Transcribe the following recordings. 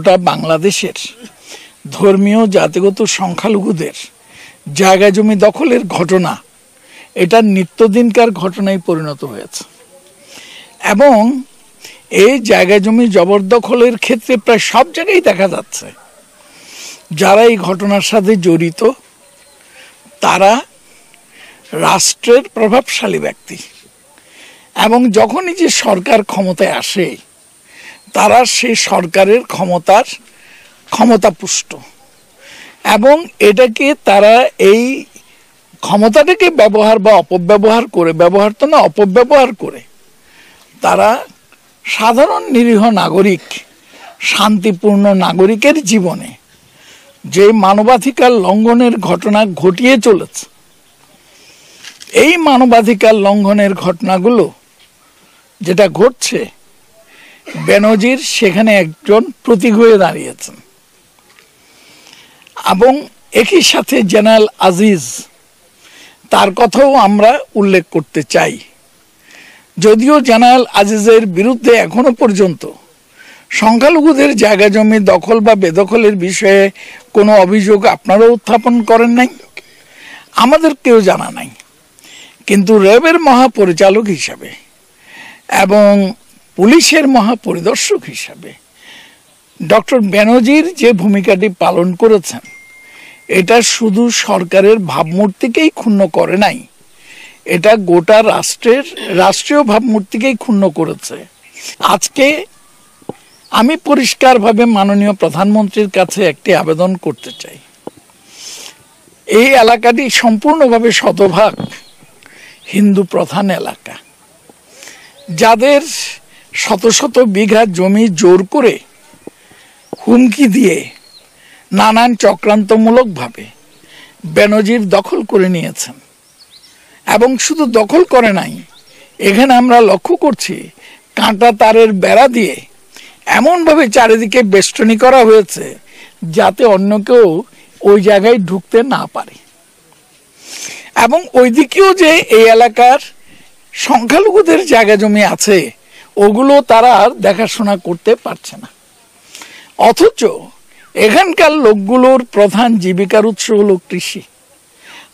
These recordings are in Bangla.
গোটা বাংলাদেশের ধর্মীয় জাতিগত সংখ্যালঘুদের জায়গা জমি দখলের ঘটনা এটা নিত্যদিনকার ঘটনায় পরিণত হয়েছে এবং এই জায়গা জমি জবরদখলের ক্ষেত্রে প্রায় সব জায়গায় দেখা যাচ্ছে যারা এই ঘটনার সাথে জড়িত তারা রাষ্ট্রের প্রভাবশালী ব্যক্তি এবং যখনই যে সরকার ক্ষমতায় আসে তারা সেই সরকারের ক্ষমতাপুষ্ট এবং এটাকে তারা এই ক্ষমতাটাকে ব্যবহার বা অপব্যবহার করে অপব্যবহার করে তারা সাধারণ নিরীহ নাগরিক শান্তিপূর্ণ নাগরিকের জীবনে যে মানবাধিকার লঙ্ঘনের ঘটনা ঘটিয়ে চলেছে এই মানবাধিকার লঙ্ঘনের ঘটনাগুলো যেটা ঘটছে বেনজির সেখানে একজন প্রতীক হয়ে দাঁড়িয়েছেন এবং একই সাথে জেনারেল আজিজ তার কথাও আমরা উল্লেখ করতে চাই যদিও জেনারেল আজিজের বিরুদ্ধে এখনো পর্যন্ত সংখ্যালঘুদের জায়গা জমি দখল বা বেদখলের বিষয়ে কোনো অভিযোগ আপনারা উত্থাপন করেন নাই আমাদের কেউ জানা নাই কিন্তু র্যাবের মহাপরিচালক হিসাবে এবং পুলিশের মহাপরিদর্শক হিসাবে ডক্টর বেনজির যে ভূমিকাটি পালন করেছেন এটা শুধু সরকারের ভাবমূর্তিকেই ক্ষুণ্ণ করে নাই এটা গোটা রাষ্ট্রীয় ভাবমূর্তিকেই ক্ষুণ্ণ করেছে আজকে আমি পরিষ্কারভাবে মাননীয় প্রধানমন্ত্রীর কাছে একটি আবেদন করতে চাই এই এলাকাটি সম্পূর্ণভাবে শতভাগ হিন্দু প্রধান এলাকা যাদের শত শত বিঘা জমি জোর করে হুমকি দিয়ে নানান চক্রান্তমূলকভাবে বেনজির দখল করে নিয়েছেন এবং শুধু দখল করে নাই এখানে আমরা লক্ষ্য করছি কাঁটা তারের বেড়া দিয়ে এমনভাবে চারিদিকে বেষ্টনী করা হয়েছে যাতে অন্য কেউ ওই জায়গায় ঢুকতে না পারে এবং ওইদিকেও যে এই এলাকার সংখ্যালঘুদের জায়গা জমি আছে ওগুলো তারা আর দেখাশোনা করতে পারছে না অথচ এখানকার লোকগুলোর প্রধান জীবিকার উৎস হলো কৃষি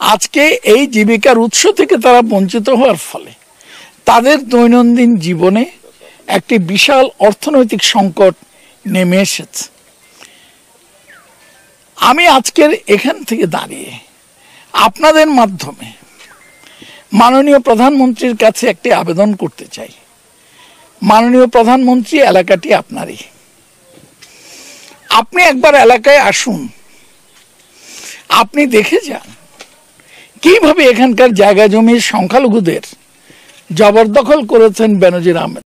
আজকে এই জীবিকার উৎস থেকে তারা বঞ্চিত হওয়ার ফলে তাদের দৈনন্দিন জীবনে একটি বিশাল অর্থনৈতিক সংকট নেমে এসেছে আমি আজকের এখান থেকে দাঁড়িয়ে আপনাদের মাধ্যমে মাননীয় প্রধানমন্ত্রীর কাছে একটি আবেদন করতে চাই মাননীয় প্রধানমন্ত্রী এলাকাটি আপনারই আপনি একবার এলাকায় আসুন আপনি দেখে যান কিভাবে এখানকার জায়গা জমির সংখ্যালঘুদের জবরদখল করেছেন বেনজির আহমেদ